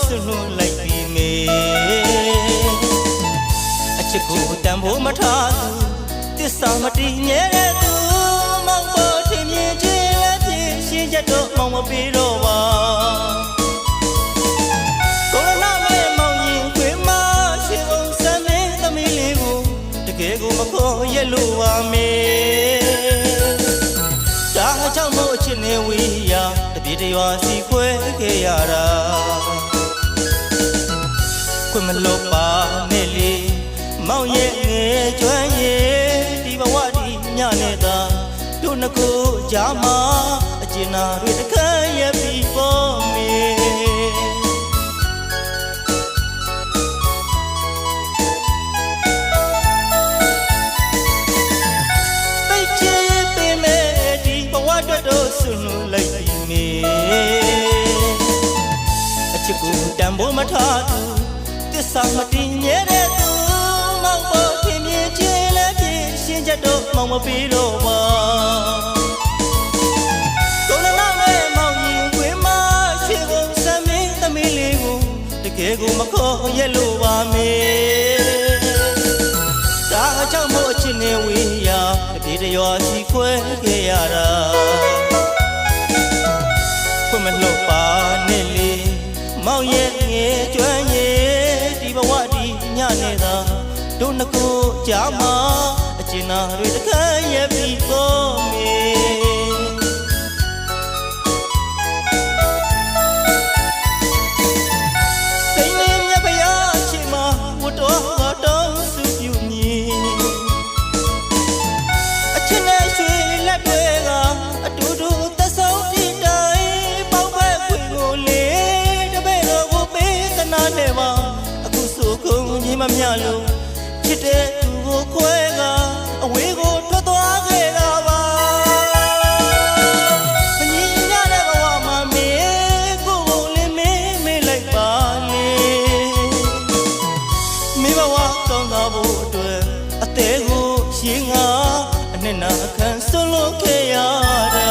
ဆွလွန်လိုက်ပြီမေအချစ်ကိုတန်ဖို့မထားသူတစ္ဆာမတည်မြဲတဲ့သူမောင်ပေါ်ထင်မြင်ခြင်းလည်းဖြစ်ရှင်းချက်တော့မောင်မပေးတော့ပါကိုရနာမဲမောင်ရင်ခွေးမရှိအောင်စမ်းနေသမီးလေးကိုတကယ်ကိုမခေါ်ရလို့ပါမေဒါကြောင့်မို့အချစ်နေဝေးရတပြေတရွာစီခွဲခဲ့ရတာခွင့်မလို့ပါနဲ့လေမောင်ရဲ့ငယ်ကျွမ်းရဲ့ဒီဘဝဒီညနေတာတို့နှစ်ကိုကြားမှာအကျဉ်းနာတွေတခါရပြီးပေါ်မေတိတ်ချစ်ပင်မဲ့ဒီဘဝအတွက်တော့ဆွလွန်လိုက်ပြီမေအချစ်ကိုတန်ဖို့မထားသူတစ္ဆာမတည်မြဲတဲ့သူမောင်ပေါ်ထင်မြင်ခြင်းလည်းဖြစ်ရှင်းချက်တော့မောင်မပေးတော့ပါကိုရနာမဲမောင်ရင်ခွေးမရှိကိုစမ်းမင်းသမီးလေးကိုတကယ်ကိုမခေါ်ရလို့ပါမေဒါကြောင့်မို့အချစ်နေဝေးရတပြေတရွာစီခွဲခဲ့ရတာခွင့်မလို့ပါနဲ့လေမောင်ရဲ့ငယ်ကျွမ်းရဲ့ဒီဘဝဒီညနေတာတို့နှစ်ကိုကြားမှာအကျဉ်းနာတွေတခါရပြီးပေါ်မေစိတ်လေးမြတ်ဖရာချစ်မှာဝတ်တော်တော်စုပြုမြည်အချစ်နဲ့ရွှေလက်တွေကအတူတူသက်ဆုံးတည်တိုင်းပေါက်ဖက်ခွေကိုလေတပည့်တော်ကိုပေးသနာနဲ့ပါအခုဆိုကုန်ကြီးမမြလို့ချစ်တဲ့သူကိုခွဲကအဝေးကိုထွက်သွားခဲ့တာပါမငြင်းရတဲ့ဘဝမှာမေကိုကိုလေးမေးလိုက်ပါလေမိဘဝကောင်းသာဖို့အတွက်အသေးကိုရှင်းငါအနှစ်နာခံဆွလို့ခဲ့ရတာ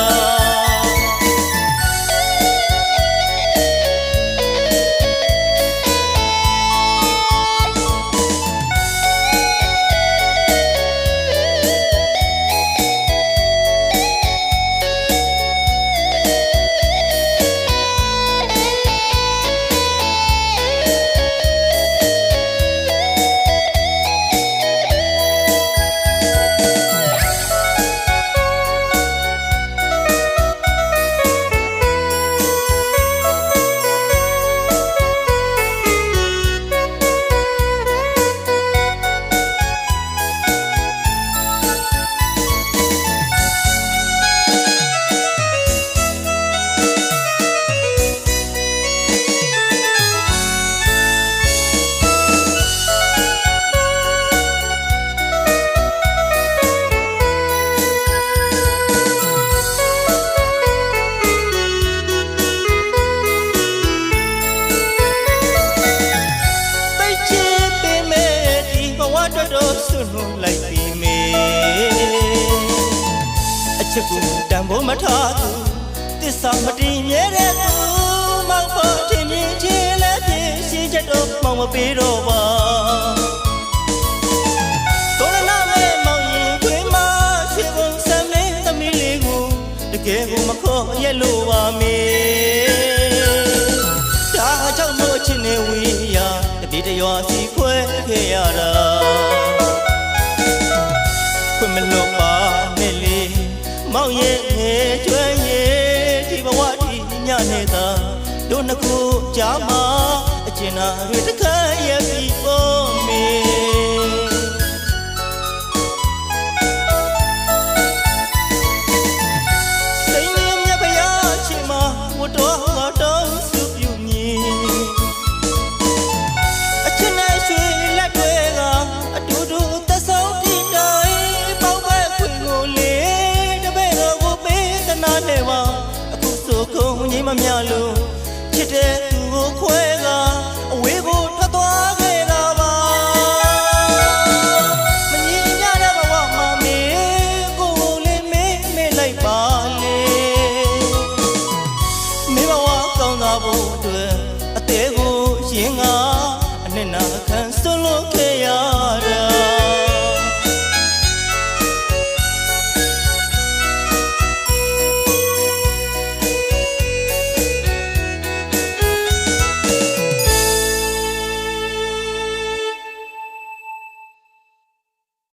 ဆွလွန်လိုက်ပြီမေအချစ်ကိုတန်ဖို့မထားသူတစ္ဆာမတည်မြဲတဲ့သူမောင်ပေါ်ထင်မြင်ခြင်းလည်းဖြစ်ရှင်းချက်တော့မောင်မပေးတော့ပါကိုရနာမဲမောင်ရင်ခွေးမရှိကုန်စမ်းမင်းသမီးလေးကိုတကယ်ကိုမခေါ်ရလို့ပါမေဒါကြောင့်မို့ချစ်နေဝေးရတပြေတရွာစီခွဲခဲ့ရတာခွင့်မလို့ပါနဲ့လေမောင်ရဲ့ငယ်ကျွမ်းရဲ့ဒီဘဝဒီညနေတာတို့နှစ်ခုကြားမှာအကျဉ်းနာတွေတခါရပြီးပေါ်မေစိတ်လေးမြတ်ဖရာချစ်မှာဝတ်တော်တော်စုပြုမြည်အချစ်နဲ့ရွှေလက်တွေကအတူတူသက်ဆုံးတည်တိုင်းပေါက်ဖက်ခွေကိုလေတပည့်တော်ကိုပေးသနာနဲ့ပါအခုဆိုကုန်ကြီးမမြလို့ချစ်တဲ့